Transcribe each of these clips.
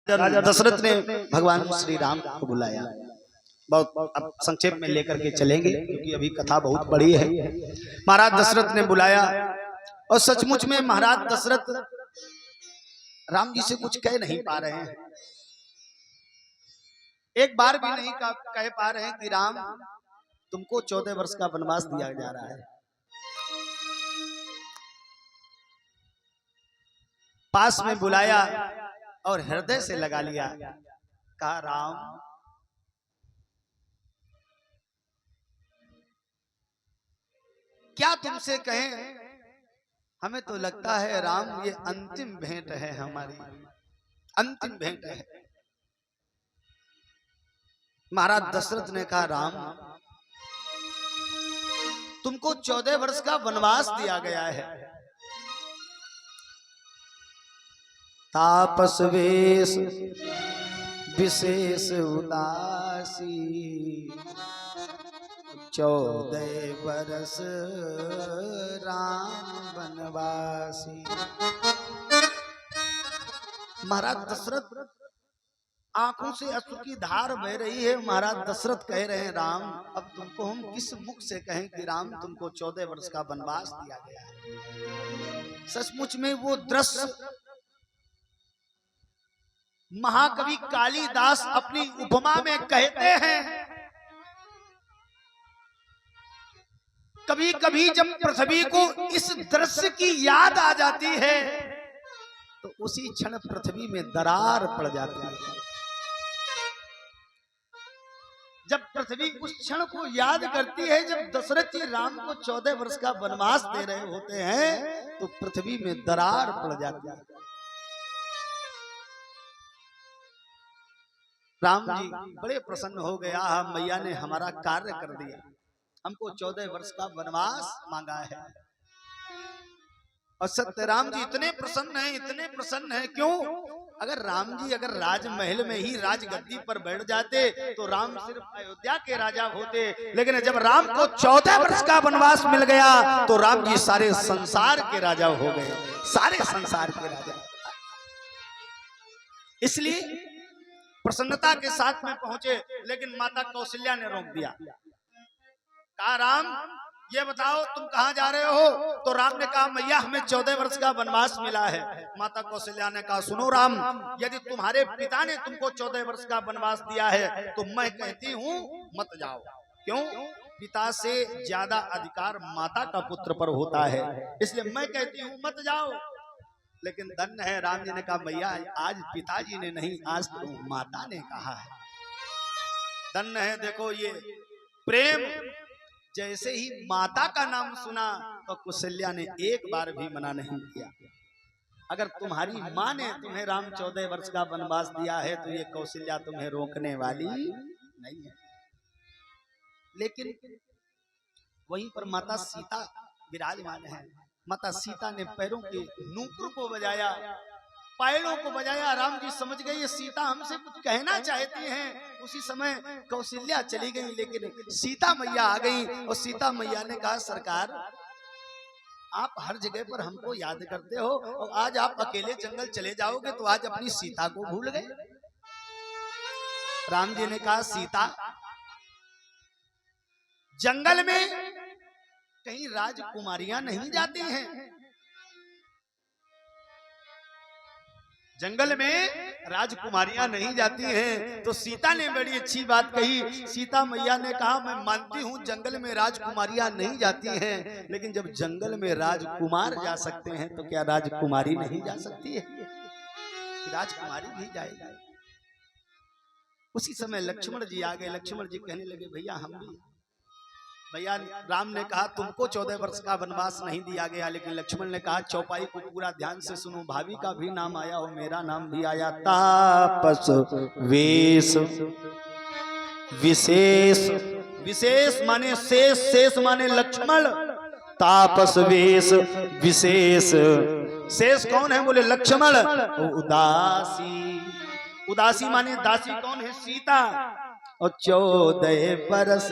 राजा दशरथ ने भगवान श्री राम को बुलाया। बहुत अब संक्षेप में लेकर के चलेंगे क्योंकि अभी कथा बहुत बड़ी है। महाराज दशरथ ने बुलाया और सचमुच में महाराज दशरथ राम जी से कुछ कह नहीं पा रहे हैं। एक बार भी नहीं कह पा रहे हैं कि राम तुमको 14 वर्ष का वनवास दिया जा रहा है। पास में बुलाया और हृदय से लगा लिया, कहा राम क्या तुमसे कहें, हमें तो लगता है राम ये अंतिम भेंट है, हमारी अंतिम भेंट है। महाराज दशरथ ने कहा राम तुमको 14 वर्ष का वनवास दिया गया है। तापस वेश विशेष उदासी 14 वर्ष राम वनवासी। महाराज दशरथ आंखों से अश्रु की धार बह रही है। महाराज दशरथ कह रहे हैं राम अब तुमको हम किस मुख से कहें कि राम तुमको 14 वर्ष का वनवास दिया गया है। सचमुच में वो दृश्य महाकवि कालिदास अपनी उपमा में कहते हैं, कभी कभी जब पृथ्वी को इस दृश्य की याद आ जाती है तो उसी क्षण पृथ्वी में दरार पड़ जाती है। जब पृथ्वी उस क्षण को याद करती है जब दशरथ जी राम को 14 वर्ष का वनवास दे रहे होते हैं तो पृथ्वी में दरार पड़ जाती है। राम जी बड़े प्रसन्न हो गया, मैया ने हमारा कार्य कर दिया, हमको 14 वर्ष का वनवास मांगा है। और सत्यराम जी इतने प्रसन्न हैं क्यों? अगर राम जी अगर राजमहल में ही राजगद्दी पर बैठ जाते तो राम सिर्फ अयोध्या के राजा होते, लेकिन जब राम को 14 वर्ष का वनवास मिल गया तो राम जी सारे संसार के राजा हो गए, सारे संसार के राजा। इसलिए प्रसन्नता के साथ में पहुंचे, लेकिन माता कौशल्या ने रोक दिया। कहा राम ये बताओ तुम कहां जा रहे हो? तो राम ने कहा मैया हमें 14 वर्ष का वनवास मिला है। माता कौशल्या ने कहा सुनो राम, यदि तुम्हारे पिता ने तुमको 14 वर्ष का वनवास दिया है तो मैं कहती हूँ मत जाओ। क्यों? पिता से ज्यादा अधिकार माता का पुत्र पर होता है, इसलिए मैं कहती हूँ मत जाओ। लेकिन धन्य है राम जी ने कहा मैया आज पिताजी ने नहीं, आज तो माता ने कहा है। धन्य है, देखो ये प्रेम, जैसे ही माता का नाम सुना तो कौशल्या ने एक बार भी मना नहीं किया। अगर तुम्हारी माँ ने तुम्हें राम 14 वर्ष का वनवास दिया है तो ये कौशल्या तुम्हें रोकने वाली नहीं है। लेकिन वहीं पर माता सीता विराजमान है। माता सीता ने पैरों के नूपुर को बजाया, पैरों को बजाया। राम जी समझ गए ये सीता हमसे कुछ कहना चाहती हैं। उसी समय कौशल्या चली गई, लेकिन सीता मैया आ गई और सीता मैया ने कहा सरकार आप हर जगह पर हमको याद करते हो और आज आप अकेले जंगल चले जाओगे तो आज अपनी सीता को भूल गए। राम जी ने कहा सीता जंगल में कहीं राजकुमारियां नहीं जाती हैं, जंगल में राजकुमारियां नहीं जाती हैं। तो सीता ने बड़ी अच्छी बात कही। सीता मैया ने कहा मैं मानती हूं जंगल में राजकुमारियां नहीं जाती हैं, लेकिन जब जंगल में राजकुमार जा सकते हैं तो क्या राजकुमारी नहीं जा सकती है? राजकुमारी भी जाएगी। उसी समय लक्ष्मण जी आ गए। लक्ष्मण जी कहने लगे भैया हम भी। भैया राम ने कहा तुमको 14 वर्ष का वनवास नहीं दिया गया, लेकिन लक्ष्मण ने कहा चौपाई को पूरा ध्यान से सुनो, भाभी का भी नाम आया और मेरा नाम भी आया। तापस वेश विशेष, विशेष माने शेष, शेष माने लक्ष्मण। तापस वेश विशेष, शेष कौन है? बोले लक्ष्मण। उदासी, उदासी माने दासी कौन है? सीता। और 14 वर्ष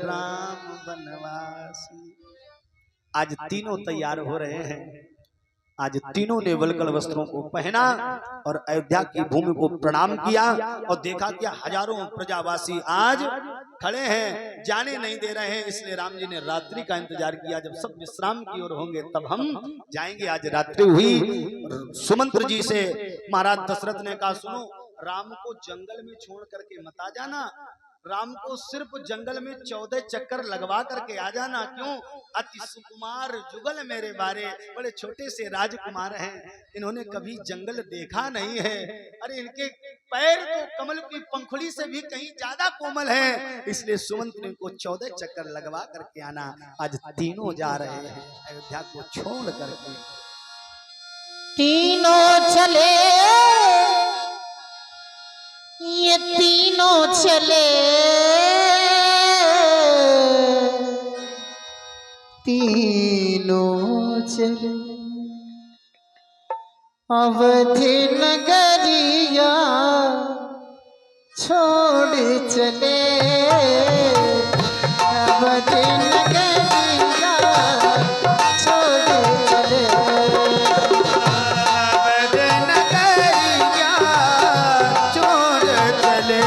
राम वनवासी। आज तीनों तैयार हो रहे हैं आज तीनों ने वलकल वस्त्रों को पहना और अयोध्या की भूमि को प्रणाम किया और देखा कि हजारों प्रजावासी आज खड़े हैं, जाने नहीं दे रहे हैं। इसलिए राम जी ने रात्रि का इंतजार किया, जब सब विश्राम की ओर होंगे तब हम जाएंगे। आज रात्रि हुई। सुमंत्र जी से महाराज दशरथ ने कहा, सुनो, राम को जंगल में छोड़ करके मत आ जाना, राम को सिर्फ जंगल में 14 चक्कर लगवा करके आ जाना। क्यों? अति सुकुमार जुगल मेरे बारे, बड़े छोटे से राजकुमार हैं, इन्होंने कभी जंगल देखा नहीं है। अरे इनके पैर तो कमल की पंखुड़ी से भी कहीं ज्यादा कोमल हैं, इसलिए सुमंत्र को 14 चक्कर लगवा करके आना। आज तीनों जा रहे हैं अयोध्या को छोड़ करके। तीनों चले, ये तीनों चले, तीनों चले अवधि नगरिया छोड़ चले, अवधि नगरिया छोड़ चले, अवधि नगरिया छोड़ चले।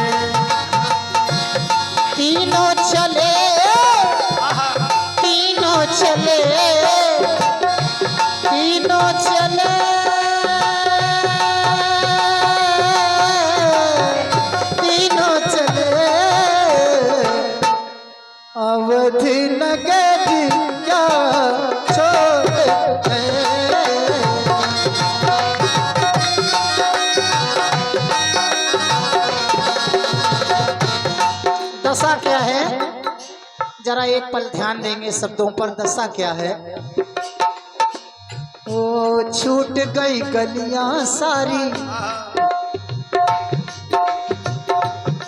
तीनों चले, तीनों चले, तीनों चले, तीनों चले अवधि नगरिया छोड़ चले। दशा क्या है, जरा एक पल ध्यान देंगे शब्दों पर। दशा क्या है? ओ छूट गई गलियां सारी,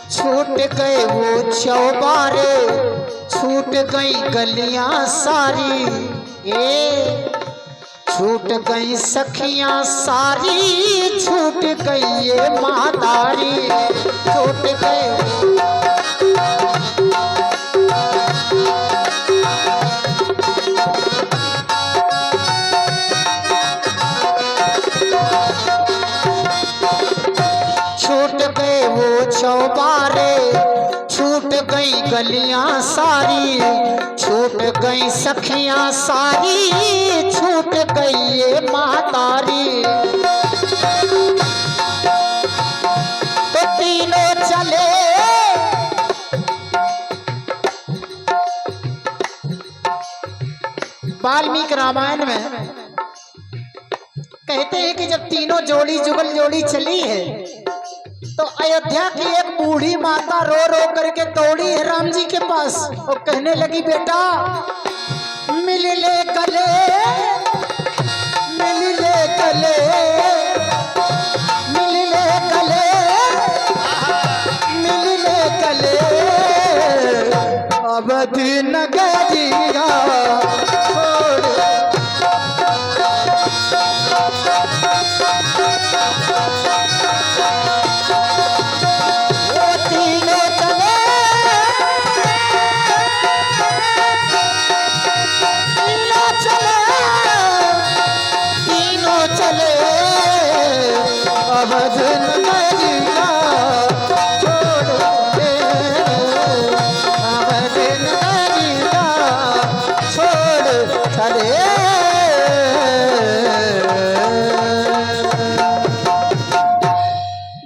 छूट गए वो चौबारे, छूट गई गलियां सारी, ए छूट गई सखियां सारी, छूट गई ये मातारी, छूट गए चौबारे, छूट गई गलियां सारी, छूट गई सखियां सारी, छूट गई ये मातारी। तो तीनों चले, वाल्मीकि रामायण में कहते हैं कि जब तीनों जोड़ी जुगल जोड़ी चली है तो अयोध्या की एक बूढ़ी माता रो रो करके दौड़ी है राम जी के पास और कहने लगी, बेटा मिल ले गले, मिल ले गले, मिल ले गले, मिल ले गले अवधि नगरिया छोड़।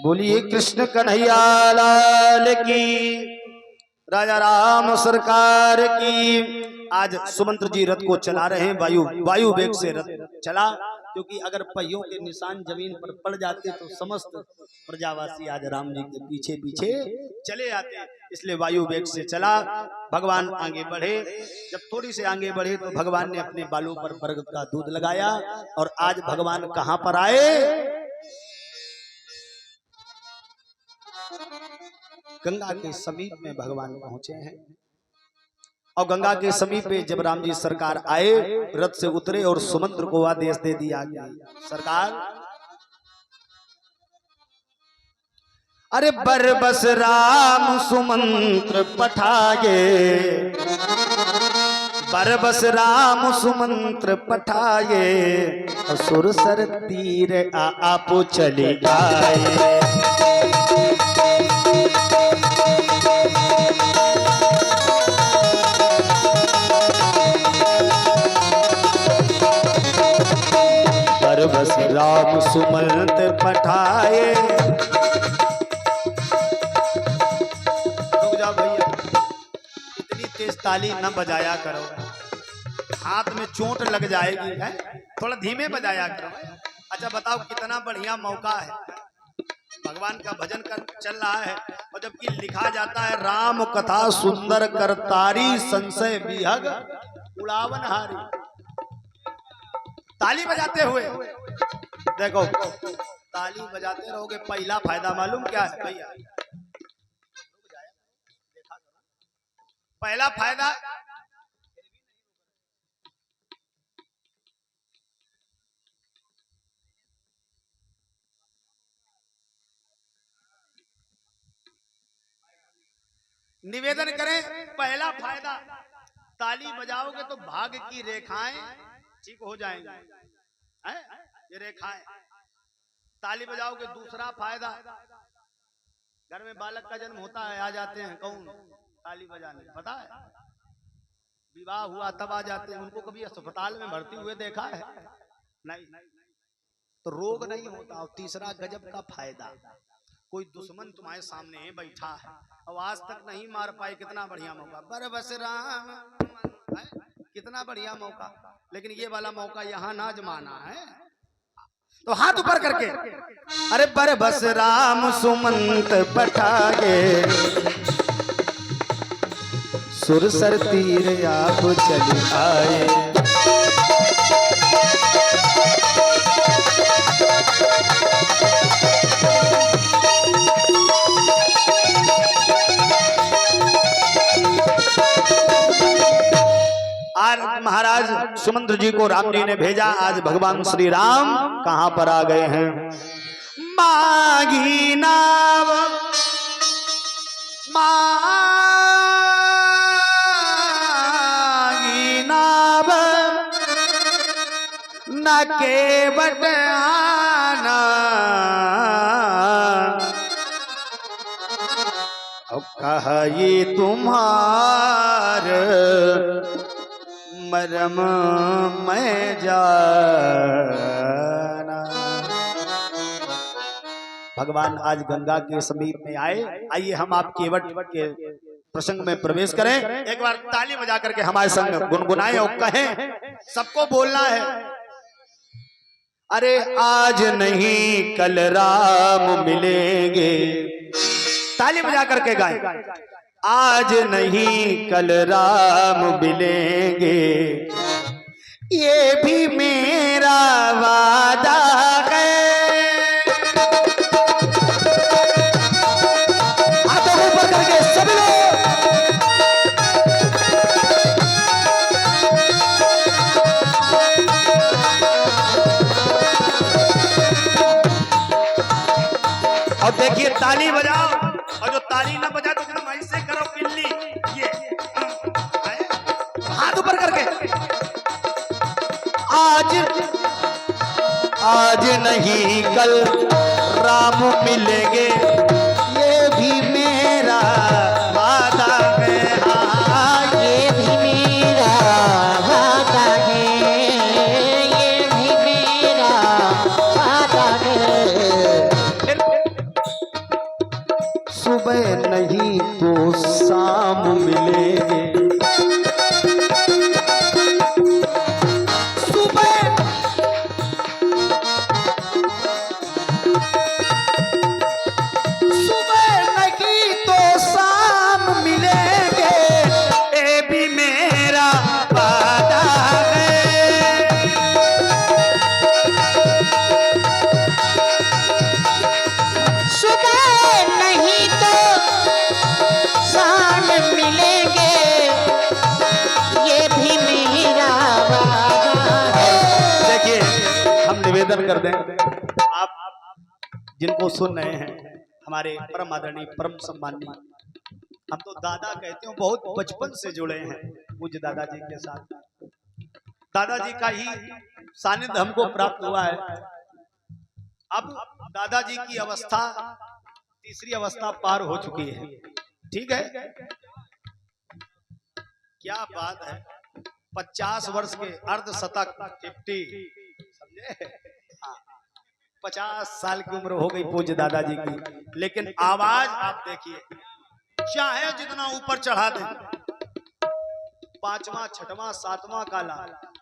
बोलिए कृष्ण कन्हैया लाल की, राजा राम सरकार की। आज सुमंत्र जी रथ को चला रहे हैं, वायु वेग से रथ चला, क्योंकि अगर पहियों के निशान जमीन पर पड़ जाते तो समस्त प्रजावासी आज राम जी के पीछे पीछे चले आते, इसलिए वायु वेग से चला। भगवान आगे बढ़े, जब थोड़ी से आगे बढ़े तो भगवान ने अपने बालों पर बरगद का दूध लगाया और आज भगवान कहां पर आए? गंगा के समीप में भगवान पहुंचे हैं। और गंगा के समीप पे जब राम जी सरकार आए, रथ से उतरे और सुमंत्र को आदेश दे दिया कि सरकार, अरे बरबस राम सुमंत्र पठाए, बरबस राम सुमंत्र पठाए असुर सर तीर आप चले आए। बरबस राम सुमंत्र पठाए। रुक जा भैया, इतनी तेज ताली न बजाया करो, हाथ में चोट लग जाएगी है, थोड़ा धीमे बजाया करो। अच्छा बताओ कितना बढ़िया मौका है, भगवान का भजन कर चल रहा है और जबकि लिखा जाता है राम कथा सुंदर करतारी संशय विहग उड़ावन हारी। ताली बजाते हुए देखो, ताली बजाते रहोगे, पहला फायदा मालूम क्या है भैया? पहला फायदा निवेदन करें, पहला फायदा ताली बजाओगे तो भाग्य की रेखाएं ठीक हो जाएंगी, हैं? ये रेखाएं ताली बजाओगे। दूसरा फायदा, घर में बालक का जन्म होता है, आ जाते हैं कौन? ताली बजाने, पता है? विवाह हुआ तब आ जाते हैं, उनको कभी अस्पताल में भर्ती हुए देखा है? नहीं, तो रोग नहीं होता। और तीसरा गजब का फायदा, कोई दुश्मन तुम्हारे सामने बैठा है और आज तक नहीं मार पाए, कितना बढ़िया मौका। बरबस राम, कितना बढ़िया मौका, लेकिन ये वाला मौका यहाँ ना जमाना है। तो हाथ ऊपर करके, अरे बरबस राम सुमंत पठाए सुरसर तीर आप चले आए। आज महाराज सुमंत्र जी को राम जी ने भेजा, आज भगवान श्री राम कहां पर आ गए हैं? मागी नाव, मागी नाव न केवट आना, अब कहा ये तुम्हार मरम मैं जाना। भगवान आज गंगा के समीप में आए। आइए हम आप केवट के प्रसंग में प्रवेश करें। एक बार ताली बजा करके हमारे संग गुनगुनाएं और कहें, सबको बोलना है। अरे आज नहीं कल राम मिलेंगे, ताली बजा करके गाएं। आज नहीं कल राम मिलेंगे, ये भी मेरा वादा है। हाथों ऊपर करके सभी लोग, और देखिए ताली बजाओ, और जो ताली ना बजा तो एकदम ऐसे करो किल्ली, ये हाथ ऊपर करके। आज नहीं कल राम मिलेंगे, ये भी मेरा वादा है। हाँ, ये भी मेरा वादा है, ये भी मेरा वादा है। सुबह नहीं तो शाम मिलेंगे, सुबह नहीं तो शाम मिलेंगे, ये भी मेरा वादा है। सुबह नहीं तो शाम मिलेंगे, ये भी मेरा वादा है। देखिए हम निवेदन कर दें, आप जिनको सुन रहे हैं, हमारे परम आदरणीय परम सम्माननीय, हम तो दादा कहते हैं, बहुत बचपन से जुड़े हैं। पूज्य दादाजी के साथ। दादाजी का ही सानिध्य हमको प्राप्त हुआ है। अब दादाजी की अवस्था तीसरी अवस्था पार हो चुकी है। ठीक है, क्या बात है। 50 वर्ष के अर्धशतक 50, समझे, 50 साल की उम्र हो गई पूज्य दादाजी की, लेकिन आवाज आप देखिए, चाहे जितना ऊपर चढ़ा दे, 5वां 6वां 7वां काला,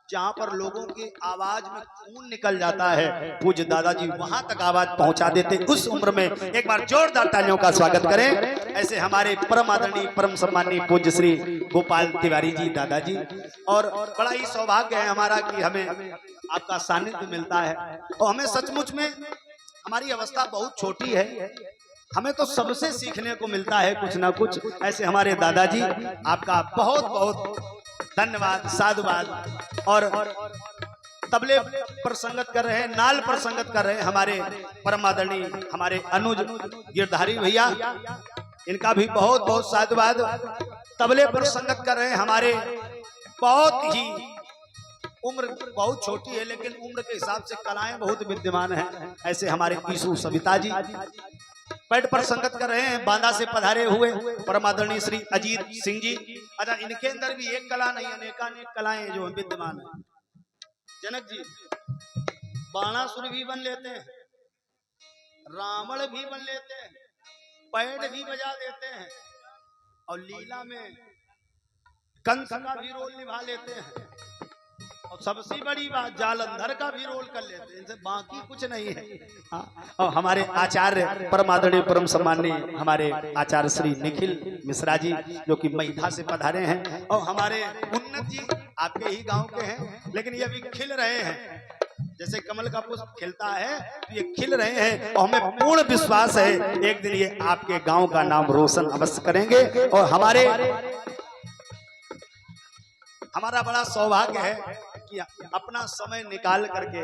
जहां पर लोगों की आवाज में खून निकल जाता है, पूज्य दादाजी वहां तक आवाज पहुंचा देते। उस उम्र में एक बार जोरदार तालियों का स्वागत करें ऐसे हमारे परम आदरणीय परम सम्मानीय पूज्य श्री गोपाल तिवारी जी दादाजी। और बड़ा ही सौभाग्य है हमारा कि हमें आपका सानिध्य मिलता है, और हमें सचमुच में हमारी अवस्था बहुत छोटी है, हमें तो सबसे सीखने को मिलता है कुछ ना कुछ। ऐसे हमारे दादाजी, आपका बहुत बहुत धन्यवाद, साधुवाद। और तबले पर संगत कर रहे हैं, नाल पर संगत कर रहे हैं हमारे परम आदरणीय हमारे अनुज गिरधारी भैया, इनका भी बहुत बहुत साधुवाद। तबले पर संगत कर रहे हैं हमारे, बहुत ही उम्र बहुत छोटी है लेकिन उम्र के हिसाब से कलाएं बहुत विद्यमान हैं, ऐसे हमारे ईसु सविता जी। पैड पर संगत कर रहे हैं बांदा से पधारे हुए परम आदरणीय श्री अजीत सिंह जी। अच्छा, इनके अंदर भी एक कला नहीं, अनेकानेक कलाएं जो विद्यमान है। जनक जी बाणासुर भी बन लेते हैं, रावण भी बन लेते हैं, पैड भी बजा देते हैं, और लीला में कंस का भी रोल निभा लेते हैं, और सबसे बड़ी बात जालंधर का भी रोल कर लेते हैं, इनसे बाकी कुछ नहीं है। और हमारे आचार्य परम आदरणीय परम सम्मानीय हमारे आचार्य श्री निखिल मिश्रा जी जो कि मैधा से पधारे हैं, और हमारे उन्नत जी आपके ही गांव के हैं, लेकिन ये अभी खिल रहे हैं, जैसे कमल का पुष्प खिलता है तो ये खिल रहे हैं, और हमें पूर्ण विश्वास है एक दिन ये आपके गांव का नाम रोशन अवश्य करेंगे। और हमारा बड़ा सौभाग्य है कि अपना समय निकाल करके,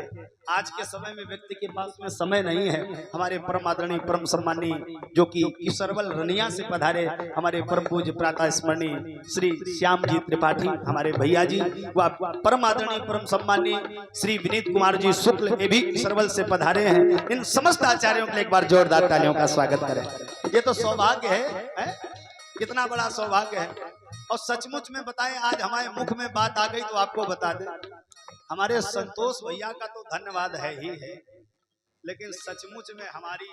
आज के समय में व्यक्ति के पास में समय नहीं है, हमारे परम आदरणीय परम सम्मानीय जो कि किशोरवल रनिया से पधारे हमारे परम पूज्य प्रातः स्मरणीय श्री श्याम जी त्रिपाठी हमारे भैया जी, व परम आदरणीय परम सम्मानीय श्री विनीत कुमार जी शुक्ल, ये भी किशोरवल से पधारे हैं। इन समस्त आचार्यों के लिए एक बार जोरदार तालियों का स्वागत करें। ये तो सौभाग्य है, कितना बड़ा सौभाग्य है। और सचमुच में बताएं, आज हमारे मुख में बात आ गई तो आपको बता दें, हमारे संतोष भैया का तो धन्यवाद है ही है, लेकिन सचमुच में हमारी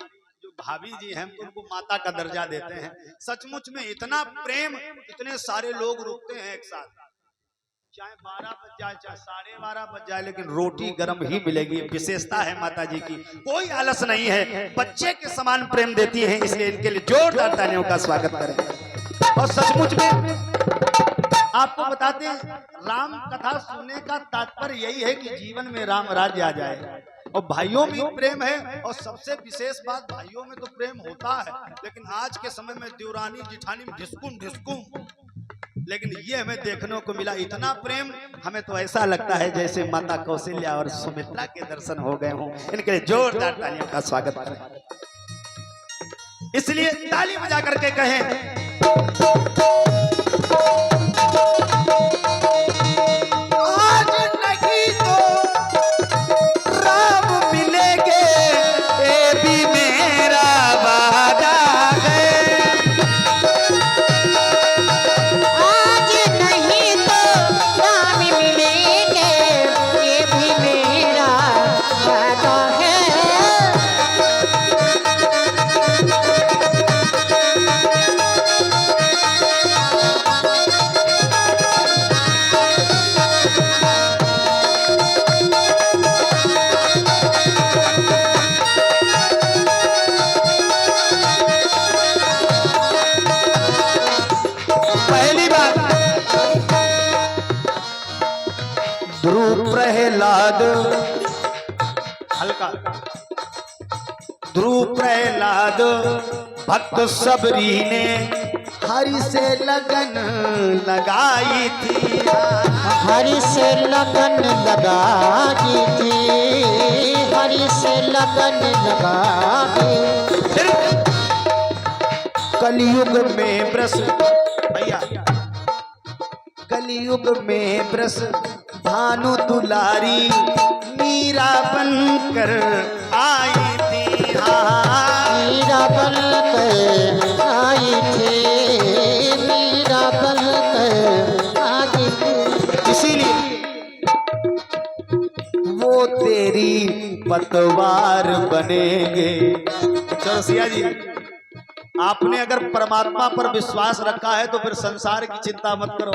जो भाभी जी हैं उनको माता का दर्जा देते हैं। सचमुच में इतना प्रेम, इतने सारे लोग रुकते हैं एक साथ, चाहे 12 बज जाए चाहे 12:30 बज जाए, लेकिन रोटी गर्म ही मिलेगी। विशेषता है माता जी की, कोई आलस नहीं है, बच्चे के समान प्रेम देती है, इसलिए इनके लिए जोरदार तालियों का स्वागत करें। और सचमुच में आपको बताते हैं, राम कथा सुनने का तात्पर्य यही है कि जीवन में राम राज्य आ जाए, और भाइयों में प्रेम है, और सबसे विशेष बात भाइयों में तो प्रेम होता है, लेकिन आज के समय में देवरानी जिठानी में ढिसकुम, लेकिन ये हमें देखने को मिला इतना प्रेम, हमें तो ऐसा लगता है जैसे माता कौशल्या और सुमित्रा के दर्शन हो गए हों। इनके लिए जोरदार तालियों का स्वागत करें, इसलिए ताली बजा करके कहें, आज नहीं तो राम मिलेंगे, ये भी मेरा वादा है। आज नहीं तो राम मिलेंगे, ये भी मेरा वादा है। ध्रुव प्रहलाद, हल्का, ध्रुव प्रहलाद भक्त सबरी ने हरि से लगन लगाई थी, हरि से लगन लगाई थी, हरि से लगन लगाई। कलयुग में वृष भैया, कलयुग में ब्रस भानु दुलारी मीरा बनकर आई थी। हाँ मीरा बनकर आई थी, मीरा बनकर आई थी। इसीलिए वो तेरी पतवार बनेंगे। चौरसिया जी, आपने अगर परमात्मा पर विश्वास रखा है तो फिर संसार की चिंता मत करो।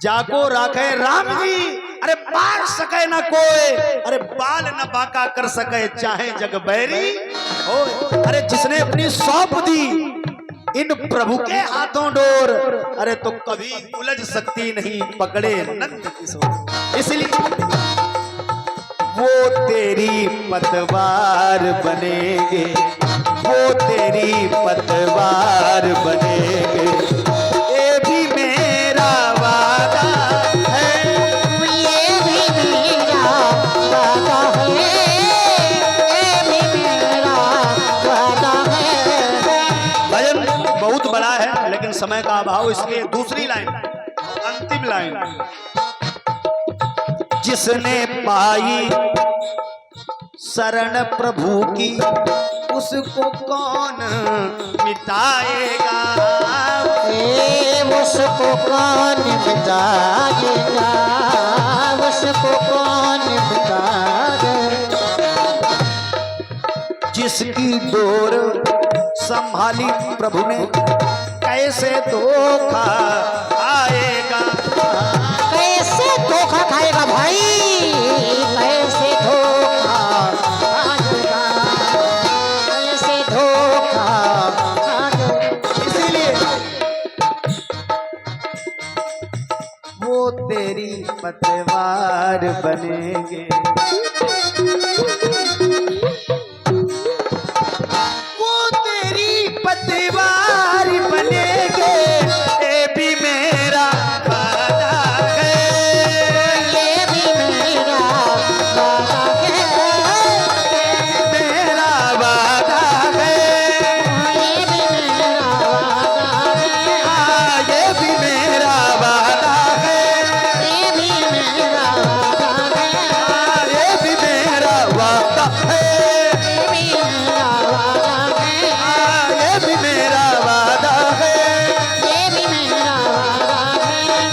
जाको राखे राम जी, अरे मार सके ना कोई, अरे बाल न बाका कर सके चाहे जग बैरी हो। अरे जिसने अपनी सौंप दी इन प्रभु के हाथों डोर, अरे तो कभी उलझ सकती नहीं पकड़े नंद किशोर। इसलिए वो तेरी पतवार बनेंगे, वो तेरी पतवार बनेंगे, ये भी मेरा वादा है, ये भी मेरा वादा है, ये भी मेरा वादा है। भजन बहुत बड़ा है लेकिन समय का अभाव, इसलिए दूसरी लाइन, अंतिम लाइन। जिसने पाई शरण प्रभु की उसको कौन मिटाएगा, उसको कौन मिटाएगा, उसको कौन मिटाएगा। जिसकी डोर संभाली प्रभु ने कैसे धोखा आएगा, कैसे धोखा खाएगा भाई, कैसे धोखा खाएगा, कैसे धोखा खाएगा। इसीलिए वो तेरी पतवार बनेंगे, वो तेरी पतवार बनेंगे, ये भी मेरा वादा है, ये भी मेरा वादा है, मेरा वादा है, ये भी मेरा वादा है, हाँ ये भी मेरा वादा है, ये भी मेरा वादा है, हाँ ये भी मेरा वादा है, ये भी मेरा वादा है, हाँ ये भी मेरा वादा है। ये भी मेरा वादा है।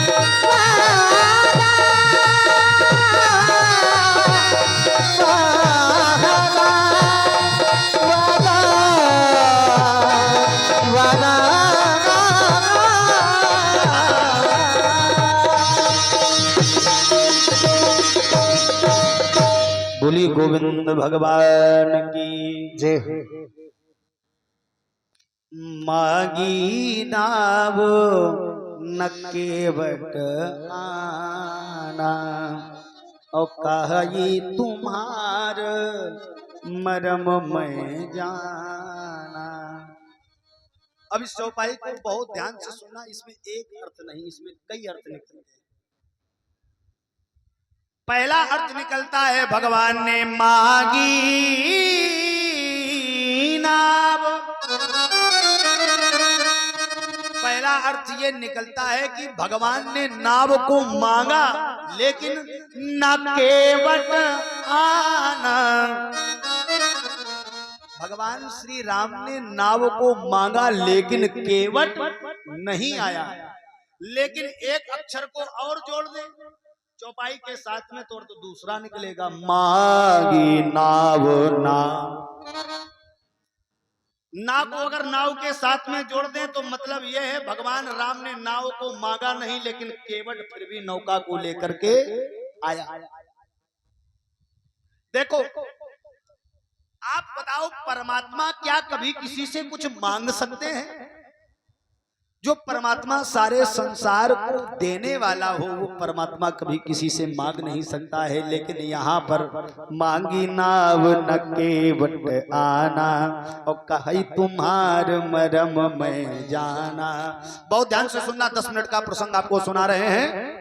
बोली गोविंद भगवान की जय। मागी नाव न केवट आना और कही तुम्हार मरम में जाना। अब इस चौपाई को बहुत ध्यान से सुनना, इसमें एक अर्थ नहीं, इसमें कई अर्थ निकलते हैं। पहला अर्थ निकलता है भगवान ने मांगी नाव। पहला अर्थ ये निकलता है कि भगवान ने नाव को मांगा लेकिन न केवट आना। भगवान श्री राम ने नाव को मांगा लेकिन केवट नहीं आया। लेकिन एक अक्षर को और जोड़ दे चौपाई के साथ में तो दूसरा निकलेगा, मांगी नाव ना। ना को अगर नाव के साथ में जोड़ दें तो मतलब यह है भगवान राम ने नाव को मांगा नहीं लेकिन केवट फिर भी नौका को लेकर के आया। देखो आप बताओ, परमात्मा क्या कभी किसी से कुछ मांग सकते हैं? जो परमात्मा सारे संसार को देने वाला हो वो परमात्मा कभी किसी से मांग नहीं सकता है। लेकिन यहाँ पर मांगी नाव न केवट आना और कही तुम्हार मरम में जाना। बहुत ध्यान से सुनना, 10 मिनट का प्रसंग आपको सुना रहे हैं।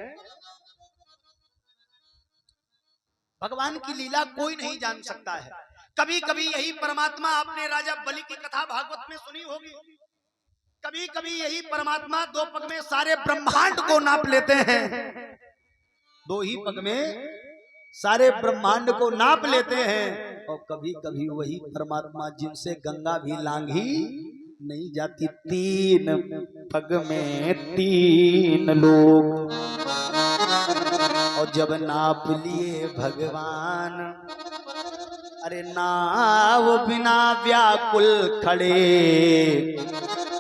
भगवान की लीला कोई नहीं जान सकता है। कभी कभी यही परमात्मा, आपने राजा बलि की कथा भागवत में सुनी होगी, कभी कभी यही परमात्मा दो पग में सारे ब्रह्मांड को नाप लेते हैं, दो ही पग में सारे ब्रह्मांड को नाप लेते हैं। और कभी कभी वही परमात्मा जिनसे गंगा भी लांघी नहीं जाती, तीन पग में तीन लोग। और जब नाप लिए भगवान, अरे नाव बिना व्याकुल खड़े,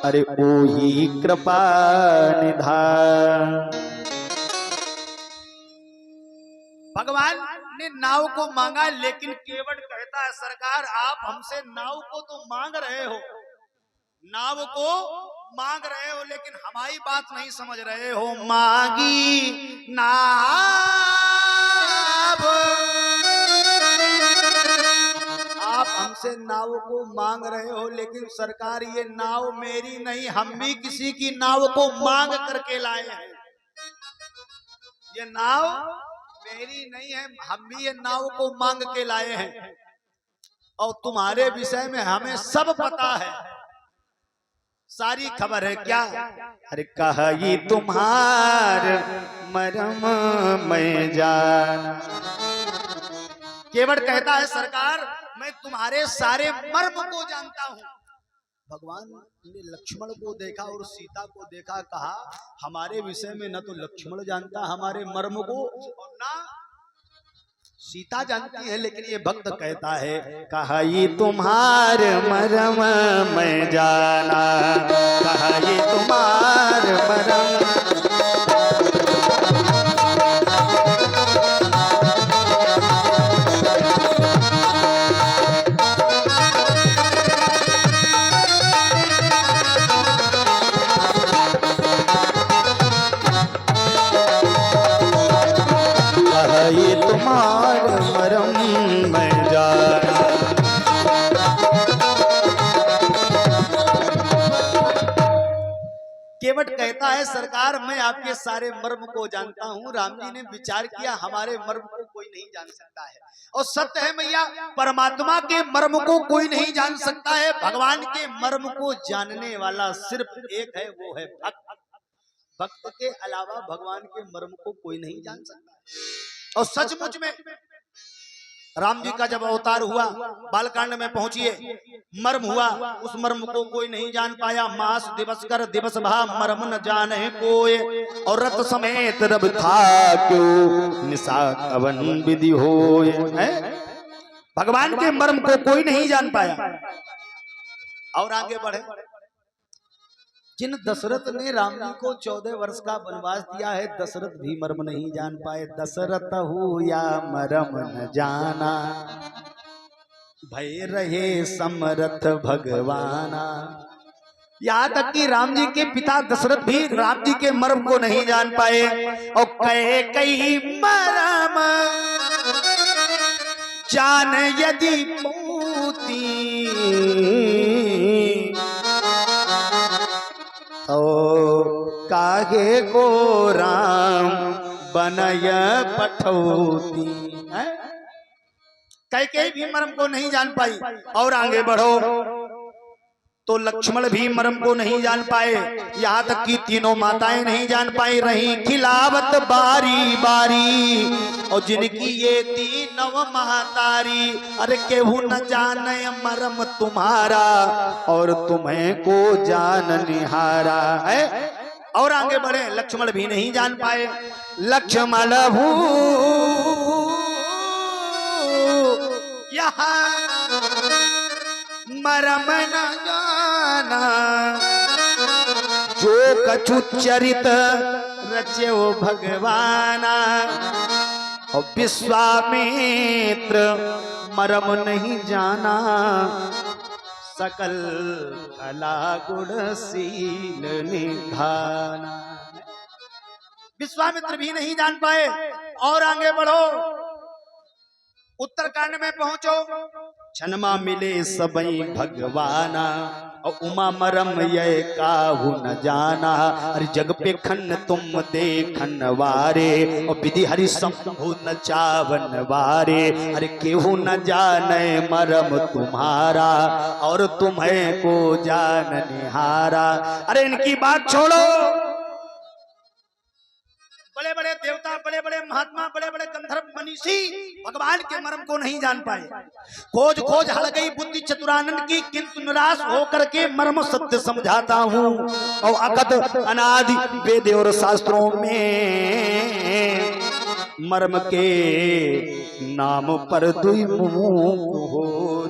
अरे ओ ही कृपा निधान। भगवान ने नाव को मांगा, लेकिन केवट कहता है सरकार आप हमसे नाव को तो मांग रहे हो, नाव को मांग रहे हो, लेकिन हमारी बात नहीं समझ रहे हो। मांगी नाव आप हमसे नाव को मांग रहे हो, लेकिन सरकार ये नाव मेरी नहीं, हम भी किसी की नाव को मांग करके लाए हैं। ये नाव मेरी नहीं है, हम भी ये नाव को मांग के लाए हैं। और तुम्हारे विषय में हमें सब पता है, सारी खबर है। क्या? अरे कहा ये तुम्हार मरम मैं जान। केवट कहता है सरकार मैं तुम्हारे सारे मर्म को जानता हूं। भगवान ने लक्ष्मण को देखा और सीता को देखा, कहा हमारे विषय में न तो लक्ष्मण जानता हमारे मर्म को और ना सीता जानती है, लेकिन ये भक्त कहता है कहा ये तुम्हार मरम मैं जाना, कहा ये तुम्हार मरम। ये तुम्हार मरम मैं जाना। केवट कहता है सरकार मैं आपके सारे मर्म को जानता हूँ। राम जी ने विचार किया हमारे मर्म को कोई नहीं जान सकता है, और सत्य है मैया परमात्मा के मर्म को कोई नहीं जान सकता है। भगवान के मर्म को जानने वाला सिर्फ एक है, वो है भक्त। भक्त के अलावा भगवान के मर्म को कोई नहीं जान सकता। और सचमुच में राम जी का जब अवतार हुआ, बालकांड में पहुंचिए, मर्म हुआ, उस मर्म को कोई नहीं जान पाया। मास दिवस कर दिवस भा मर्म न जाने कोय, और रथ समेत रब था क्यों निशा कवन विधि होय। भगवान के मर्म को कोई नहीं जान पाया। और आगे बढ़े, जिन दशरथ ने राम जी को 14 वर्ष का वनवास दिया है, दशरथ भी मर्म नहीं जान पाए। दशरथ हो या मर्म न जाना, भय रहे समरथ भगवाना। यहाँ तक कि राम जी के पिता दशरथ भी राम जी के मर्म को नहीं जान पाए। और कहे कई मर्म जान यदि पूती, ओ कागे को राम बनय पठौती। कैकेयी भी मर्म को नहीं जान पाई। और आगे बढ़ो तो लक्ष्मण भी मर्म को नहीं जान पाए, यहाँ तक कि तीनों माताएं नहीं जान पाई। रही खिलावत बारी बारी, और जिनकी ये तीनों महतारी, अरे केहू न जाने मर्म तुम्हारा, और तुम्हें को जान निहारा है। और आगे बढ़े, लक्ष्मण भी नहीं जान पाए। लक्ष्मण भू यहाँ मरम न जाना, जो कछु चरित रचे वो भगवाना। और विश्वामित्र मरम नहीं जाना, सकल कला गुणशील निधाना। विश्वामित्र भी नहीं जान पाए। और आगे बढ़ो, उत्तरकांड में पहुंचो छनमा मिले सबई भगवाना और उमा मरम ये काहू न जाना। अरे जग पे खन तुम देखन वारे और विधि हरि शंभु न चावन वारे। अरे केहू न जाने मरम तुम्हारा और तुम्हें को जान निहारा। अरे इनकी बात छोड़ो, बड़े बड़े देवता, बड़े बड़े महात्मा, बड़े बड़े गंधर्व मनीषी भगवान के मर्म को नहीं जान पाए। खोज खोज हल गई बुद्धि चतुरानंद की, किंतु निराश होकर के मर्म सत्य समझाता हूँ। और अकथ अनादि वेद और शास्त्रों में मर्म के नाम पर द्विमुख हो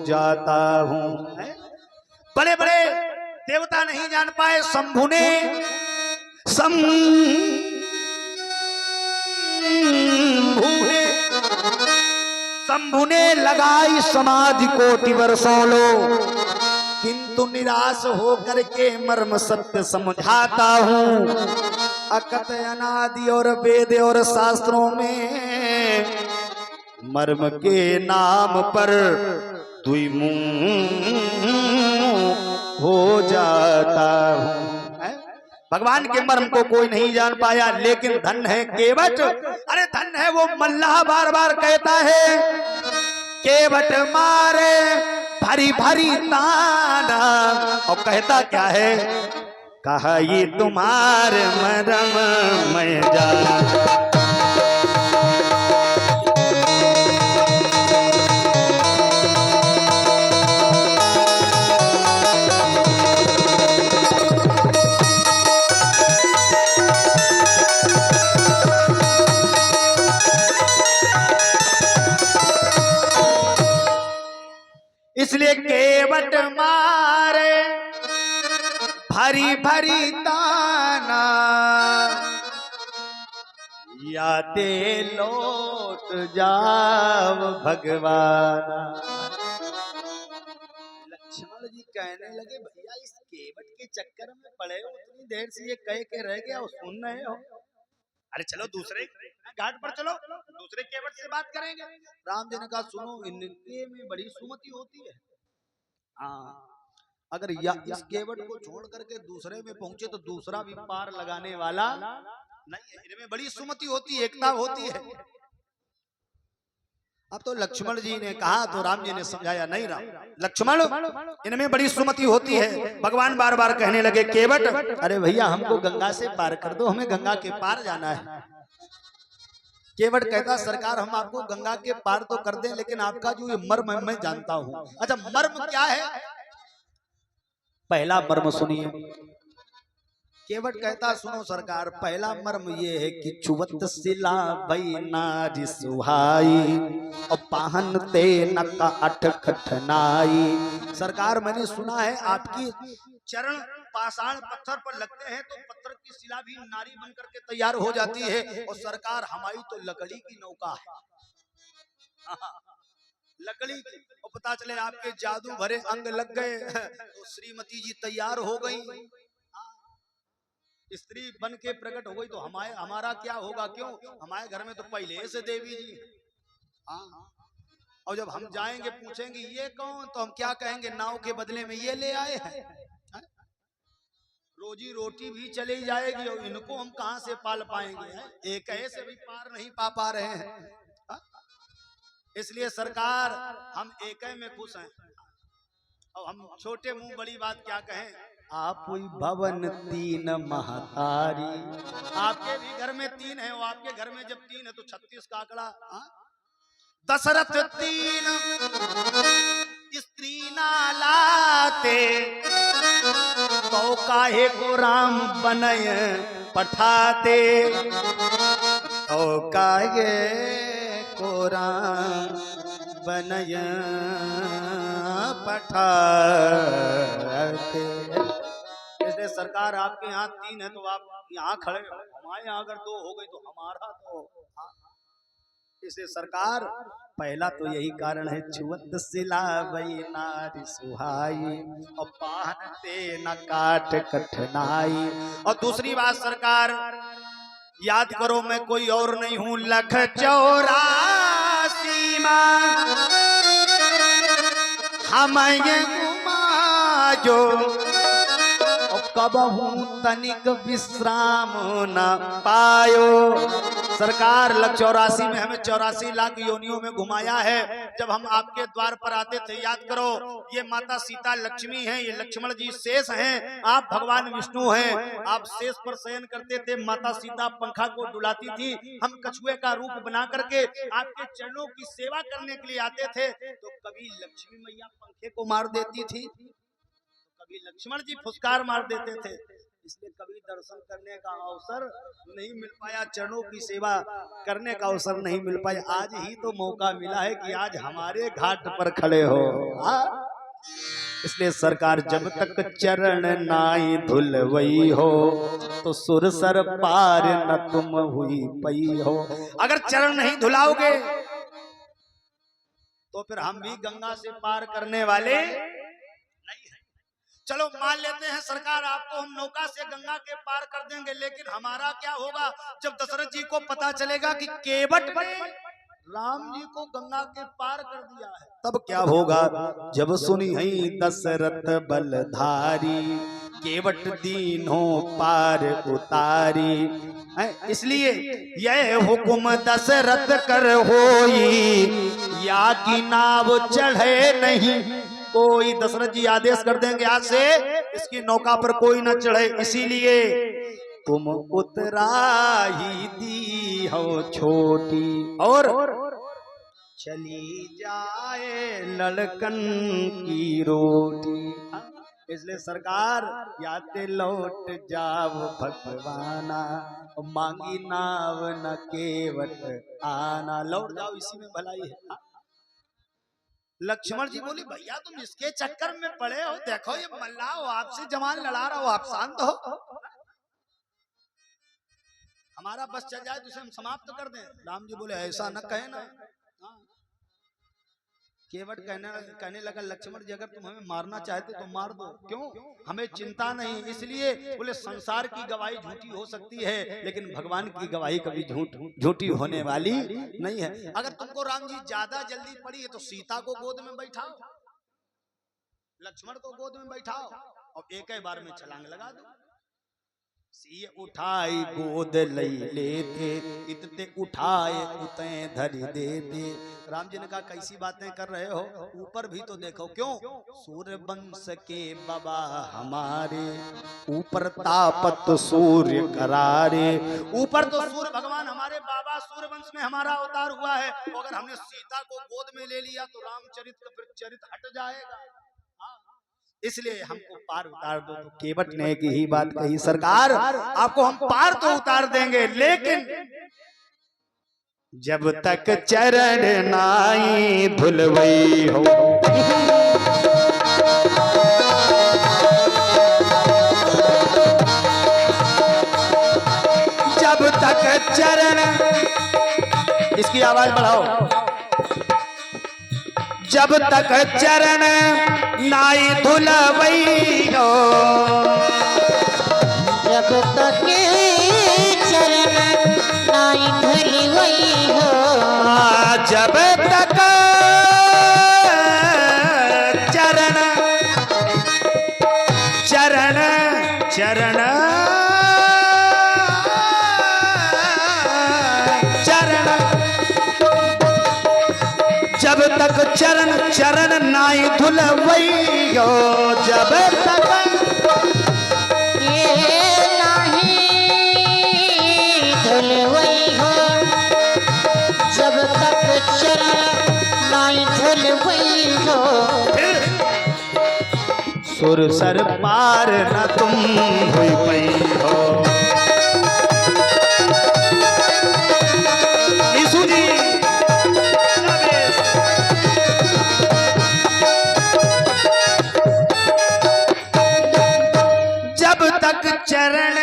जाता हूँ। बड़े बड़े देवता नहीं जान पाए। शंभु ने लगाई समाधि कोटि वर्षों लो, किंतु निराश होकर के मर्म सत्य समझाता हूँ। अकथ अनादि और वेद और शास्त्रों में मर्म के नाम पर द्विमुख हो जाता हूँ। भगवान के मर्म को कोई नहीं जान पाया, लेकिन धन है केवट। अरे धन है वो मल्लाह बार बार कहता है, केवट मारे भरी भरी ताना। और कहता क्या है, कहा ये तुम्हारे मरम मैं जान। इसलिए केवट मारे भरी भरी ताना, याते लौट जाव भगवाना। लक्ष्मण जी कहने लगे, भैया इस केवट के चक्कर में पड़े हो, उतनी देर से ये कह के रह गया और सुन रहे हो। अरे चलो दूसरे घाट पर चलो, दूसरे केवट से बात करेंगे। राम जी ने कहा, सुनो इनके में बड़ी सुमति होती है। हाँ, अगर इस केवट को छोड़ करके दूसरे में पहुंचे तो दूसरा भी पार लगाने वाला नहीं है। इनमें बड़ी सुमति होती है, एकता होती है। अब तो लक्ष्मण जी ने कहा तो राम जी ने समझाया, नहीं राम लक्ष्मण इनमें बड़ी सुमति होती है। भगवान बार बार कहने लगे, केवट अरे भैया हमको गंगा से पार कर दो, हमें गंगा के पार जाना है। केवट कहता, सरकार हम आपको गंगा के पार तो कर दें, लेकिन आपका जो ये मर्म मैं जानता हूं। अच्छा मर्म क्या है? पहला मर्म सुनिए। केवट कहता, सुनो सरकार, पहला मर्म ये है कि चुवत सिला भई नारी सुहाई और पाहन ते नका अठ खठनाई। सरकार मैंने सुना है आपकी चरण पाषाण पत्थर पर लगते हैं तो पत्थर की शिला भी नारी बनकर के तैयार हो जाती है। और सरकार हमारी तो लकड़ी की नौका है, लकड़ी की। और पता चले आपके जादू भरे अंग लग गए तो श्रीमती जी तैयार हो गई, स्त्री बन के प्रकट हो गई तो हमारा क्या होगा? क्यों, हमारे घर में तो पहले से देवी जी। और जब हम जाएंगे पूछेंगे ये कौन, तो हम क्या कहेंगे? नाव के बदले में ये ले आए हैं। रोजी रोटी भी चली जाएगी और इनको हम कहां से पाल पाएंगे? एक ऐसे भी पार नहीं पा रहे हैं। इसलिए सरकार हम एक में खुश हैं। और हम छोटे मुंह बड़ी बात क्या कहें? आप भवन तीन महतारी। आपके भी घर में तीन है, और आपके घर में जब तीन है तो 36 का आंकड़ा। दशरथ तीन स्त्री ना लाते तो काहे को राम बनय पठाते। तो काहे को राम बनय पठाते। इसलिए सरकार आपके यहाँ तीन है तो आप यहाँ खड़े हो, हमारे यहाँ अगर दो हो गई तो हमारा तो। इसलिए सरकार पहला तो यही कारण है, छुअत सिला भई नारी सुहाई और पाहनते न काट कठनाई। और दूसरी बात सरकार याद करो, मैं कोई और नहीं हूं, लख 84 मां हमें घुमायो कबहू तनिक विश्राम न पायो। सरकार लग 84 में हमें 84 लाख योनियों में घुमाया है। जब हम आपके द्वार पर आते थे, याद करो, ये माता सीता लक्ष्मी हैं, ये लक्ष्मण जी शेष हैं, आप भगवान विष्णु हैं। आप शेष पर शयन करते थे, माता सीता पंखा को डुलाती थी, हम कछुए का रूप बना करके आपके चरणों की सेवा करने के लिए आते थे। तो कभी लक्ष्मी मैया पंखे को मार देती थी, कभी लक्ष्मण जी फुसकार मार देते थे, इसलिए कभी दर्शन करने का अवसर नहीं मिल पाया, चरणों की सेवा करने का अवसर नहीं मिल पाया। आज ही तो मौका मिला है कि आज हमारे घाट पर खड़े हो। इसलिए सरकार जब तक चरण नाई धुलवई हो तो सुरसर पार न तुम हुई पई हो। अगर चरण नहीं धुलाओगे तो फिर हम भी गंगा से पार करने वाले नहीं है। चलो मान लेते हैं सरकार, आपको हम नौका से गंगा के पार कर देंगे, लेकिन हमारा क्या होगा जब दशरथ जी को पता चलेगा कि केवट ने राम जी को गंगा के पार कर दिया है, तब क्या होगा। जब सुनी है दशरथ बलधारी केवट दीनों पार उतारी। इसलिए यह हुक्म दशरथ कर होई या की नाव चढ़े नहीं कोई। दशरथ जी आदेश कर देंगे आज से इसकी नौका पर कोई न चढ़े, इसीलिए तुम उतरा ही दी हो छोटी और चली जाए लड़कन की रोटी। इसलिए सरकार याते लौट जाओ भगवाना, मांगी नाव न केवट आना। लौट जाओ, इसी में भलाई है। लक्ष्मण जी बोली भैया तुम इसके चक्कर में पड़े हो, देखो ये मल्ला हो, आपसे जवान लड़ा रहा हो, आप शांत हो, हमारा बस चल जाए तो उसे हम समाप्त कर दें। राम जी बोले ऐसा न कहे ना। केवट कहने लगा लक्ष्मण जी अगर तुम हमें मारना चाहते तो मार दो, क्यों, हमें चिंता नहीं। इसलिए बोले संसार की गवाही झूठी हो सकती है, लेकिन भगवान की गवाही कभी झूठी होने वाली नहीं है। अगर तुमको राम जी ज्यादा जल्दी पड़ी है तो सीता को गोद में बैठाओ, लक्ष्मण को गोद में बैठाओ और एक ही बार में छलांग लगा दो। सी उठाई गोद लई लेते इतने उठाए उते धरी देते। राम जी ने कहा कैसी बातें कर रहे हो, ऊपर भी तो देखो, क्यों, सूर्य वंश के बाबा हमारे ऊपर तापत सूर्य करारे। ऊपर तो सूर्य भगवान हमारे बाबा सूर्य वंश में हमारा अवतार हुआ है, तो अगर हमने सीता को गोद में ले लिया तो रामचरित फिर चरित हट जाएगा, इसलिए हमको पार उतार दो। तो केवट ने एक ही बात कही, सरकार आपको हम पार तो उतार देंगे, लेकिन जब तक चरण नाई धुलवई हो। जब तक चरण, इसकी आवाज बढ़ाओ, जब तक चरण नाई धुलवई हो, जब तक चरण नाई धुलवई हो, जब तक चरण चरण चरण चरण जब तक चरण चरण नाई धुलवई हो, जब तक ये नाही धुलवई हो, जब तक चरण नाई धुलवई हो। सुर सर पार न तुम हुई पई हो। यीशु जी चरण,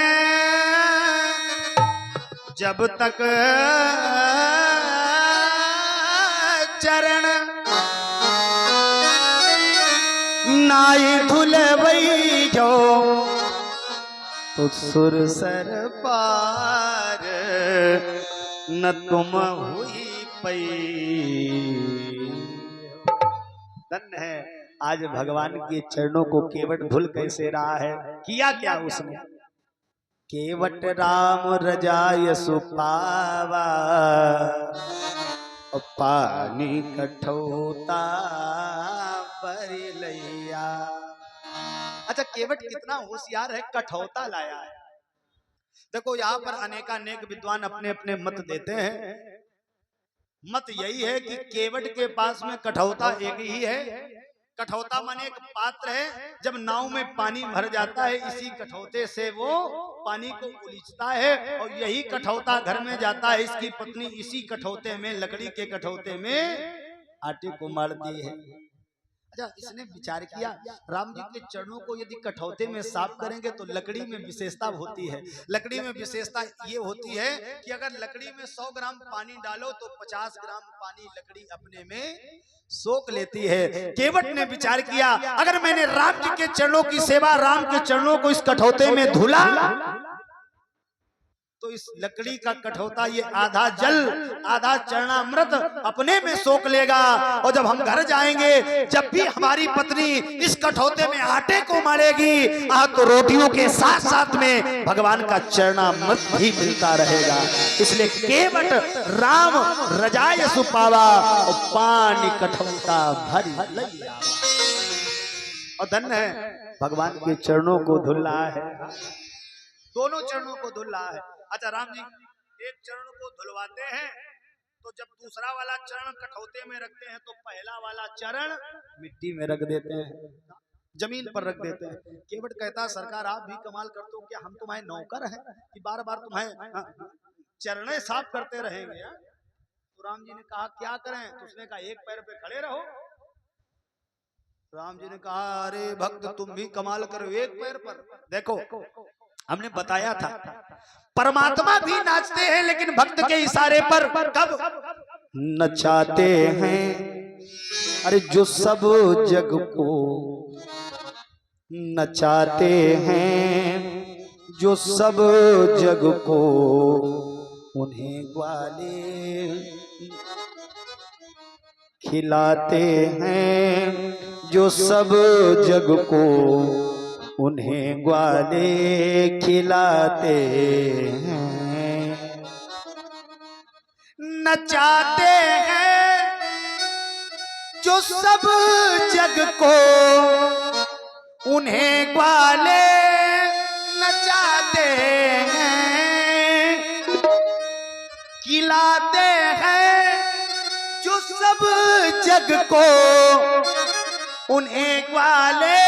जब तक चरण नाई धुलवई जो, तो सुर सर पार न तुम हुई पई। धन्य है आज भगवान के चरणों को केवट धुल कैसे रहा है? किया क्या उसने? केवट राम रजाय सुपावा पानी कठौता भरी लैया। अच्छा, केवट कितना होशियार है, कठौता लाया है। देखो यहाँ पर अनेकानेक विद्वान अपने अपने मत देते हैं। मत यही है कि केवट के पास में कठौता एक ही है। कठौता माने एक पात्र है, जब नाव में पानी भर जाता है इसी कठौते से वो पानी को उलीचता है और यही कठौता घर में जाता है। इसकी पत्नी इसी कठौते में, लकड़ी के कठौते में आटे को मारती है। अच्छा, इसने विचार किया राम जी के चरणों को यदि कठौते में साफ करेंगे तो लकड़ी में विशेषता होती है। लकड़ी में विशेषता ये होती है कि अगर लकड़ी में 100 ग्राम पानी डालो तो 50 ग्राम पानी लकड़ी अपने में सोख लेती है। केवट ने विचार किया अगर मैंने राम जी के चरणों की सेवा, राम के चरणों को इस कठौते में धुला तो इस लकड़ी का कठौता ये आधा जल आधा चरणामृत अपने में सोख लेगा और जब हम घर जाएंगे, जब भी हमारी पत्नी इस कठौते में आटे को मारेगी तो रोटियों के साथ साथ में भगवान का चरणामृत भी मिलता रहेगा। इसलिए केवट राम रजाय सुपावा और पानी कठौता भरी लैया। और धन्य है भगवान के चरणों को धुल रहा है, दोनों चरणों को धुल रहा है। अच्छा, राम जी एक चरण को धुलवाते हैं तो जब दूसरा वाला चरण कठौते में रखते हैं तो पहला वाला चरण मिट्टी में रख देते हैं, जमीन पर रख देते हैं। केवट कहता सरकार आप भी कमाल करते हो, क्या हम तुम्हारे नौकर हैं कि बार बार तुम्हें चरणें साफ करते रहेंगे? तो राम जी ने कहा क्या करें? तो उसने कहा एक पैर पे खड़े रहो। राम जी ने कहा अरे भक्त तुम भी कमाल करो, एक पैर पर। देखो हमने बताया था परमात्मा भी नाचते हैं लेकिन भक्त के इशारे पर कब नचाते हैं। अरे जो सब जग को नचाते हैं, जो सब जग को उन्हें ग्वाले खिलाते हैं, जो सब जग को उन्हें ग्वाले खिलाते हैं। नचाते हैं जो सब जग को उन्हें ग्वाले नचाते हैं, खिलाते हैं जो सब जग को उन्हें ग्वाले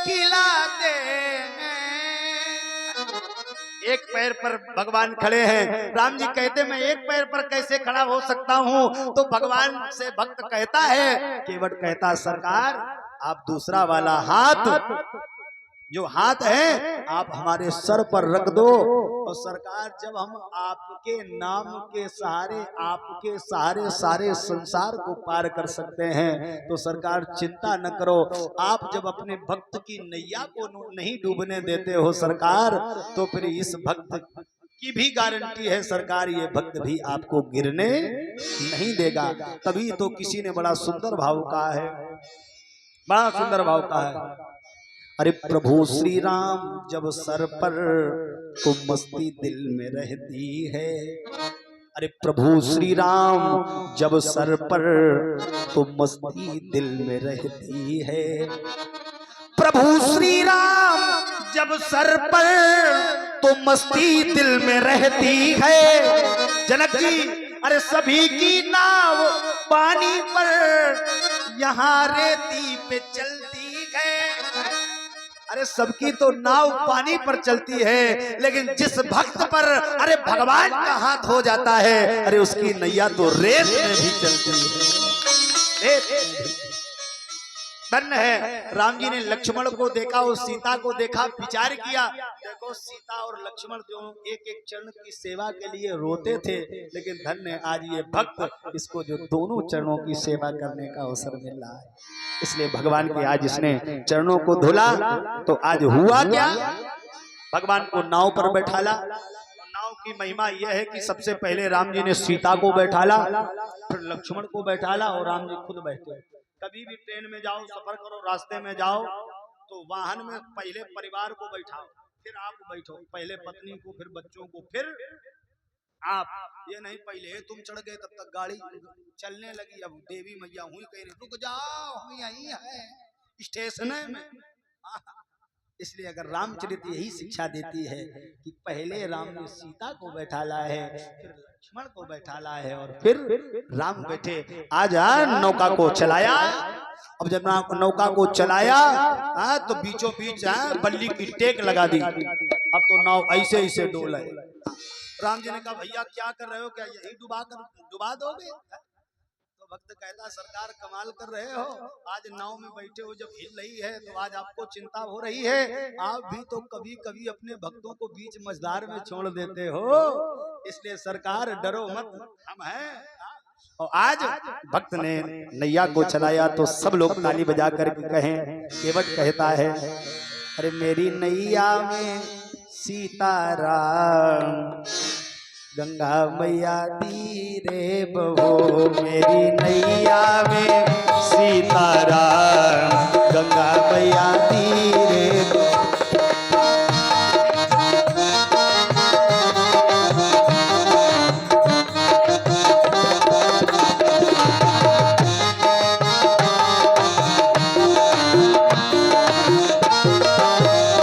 खिलाते हैं। एक पैर पर भगवान खड़े हैं। राम जी कहते मैं एक पैर पर कैसे खड़ा हो सकता हूँ? तो भगवान से भक्त कहता है, केवट कहता सरकार आप दूसरा वाला हाथ, जो हाथ है आप हमारे सर पर रख दो। और सरकार जब हम आपके नाम के सहारे, आपके सहारे सारे संसार को पार कर सकते हैं तो सरकार चिंता न करो। आप जब अपने भक्त की नैया को नहीं डूबने देते हो सरकार, तो फिर इस भक्त की भी गारंटी है सरकार ये भक्त भी आपको गिरने नहीं देगा। तभी तो किसी ने बड़ा सुंदर भाव कहा है, बड़ा सुंदर भाव कहा है। अरे प्रभु श्री राम जब सर पर तो मस्ती दिल में रहती है। अरे प्रभु श्री राम जब सर पर तो मस्ती दिल में रहती है। प्रभु श्री राम जब सर पर तो मस्ती दिल में रहती है। जनक जी अरे सभी की नाव पानी पर यहाँ रेती पे चलती है। अरे सबकी तो नाव पानी पर चलती है, लेकिन जिस भक्त पर अरे भगवान का हाथ हो जाता है, अरे उसकी नैया तो रेत में भी चलती है। धन्य है राम जी ने लक्ष्मण को देखा और सीता को देखा, विचार किया। देखो सीता और लक्ष्मण जो एक एक चरण की सेवा के लिए रोते थे, लेकिन धन्य आज ये भक्त इसको जो दोनों चरणों की सेवा करने का अवसर मिल रहा है। इसलिए भगवान के आज इसने चरणों को धुला तो आज हुआ क्या? भगवान को नाव पर बैठाला। नाव की महिमा यह है कि सबसे पहले राम जी ने सीता को बैठाला, फिर लक्ष्मण को बैठाला और राम जी खुद बैठे। कभी भी ट्रेन में जाओ, सफर करो, रास्ते में जाओ तो वाहन में पहले परिवार को बैठाओ, फिर आप बैठो, पहले पत्नी को, फिर बच्चों को, फिर आप। ये नहीं पहले तुम चढ़ गए तब तक गाड़ी चलने लगी, अब देवी मैया हुई कह रही रुक जाओ हम यही है स्टेशन में। इसलिए अगर रामचरित यही शिक्षा देती है कि पहले राम ने सीता को बैठाला है, फिर लक्ष्मण को बैठाला है और फिर राम बैठे। आज नौका को चलाया, अब जब नौका को चलाया तो बीचों बीच बल्ली की टेक लगा दी, अब तो नाव ऐसे ऐसे डोल है। राम जी ने कहा भैया क्या कर रहे हो, क्या यही डुबा दोगे? तो भक्त कहता सरकार कमाल कर रहे हो, आज नाव में बैठे हो जब हिल रही है तो आज आपको चिंता हो रही है, आप भी तो कभी कभी अपने भक्तों को बीच मझधार में छोड़ देते हो, इसलिए सरकार डरो मत, हम हैं। और आज भक्त ने नैया को चलाया तो सब लोग ताली बजा करके कहें, केवट कहता है अरे मेरी नैया में सीताराम गंगा मैया तीरे बहो, मेरी नैया में सीताराम गंगा मैया तीरे